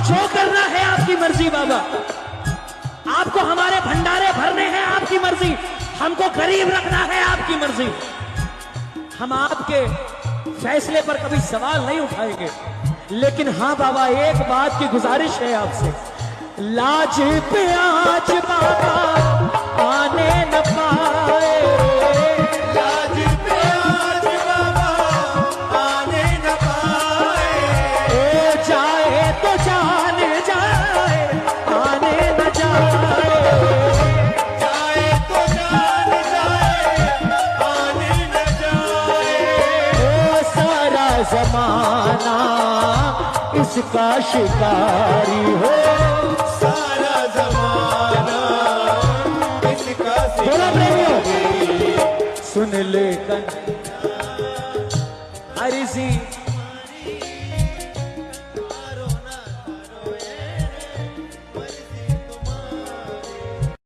जो करना है आपकी मर्जी बाबा, आपको हमारे भंडारे भरने हैं आपकी मर्जी, हमको गरीब रखना है आपकी मर्जी। हम आपके फैसले पर कभी सवाल नहीं उठाएंगे, लेकिन हाँ बाबा एक बात की गुजारिश है आपसे, लाज पे आज बाबा आने न पाए, लाज पे आज बाबा आने न पाए, ओ जाए तो जान जाए आने न जाए, जाए तो जान जाए आने न जाए, ओ सारा जमाना इसका शिकारी हो, सारा जमाना इसका बोला प्रेमियों, शिकारी। सुन ले कन अर्जी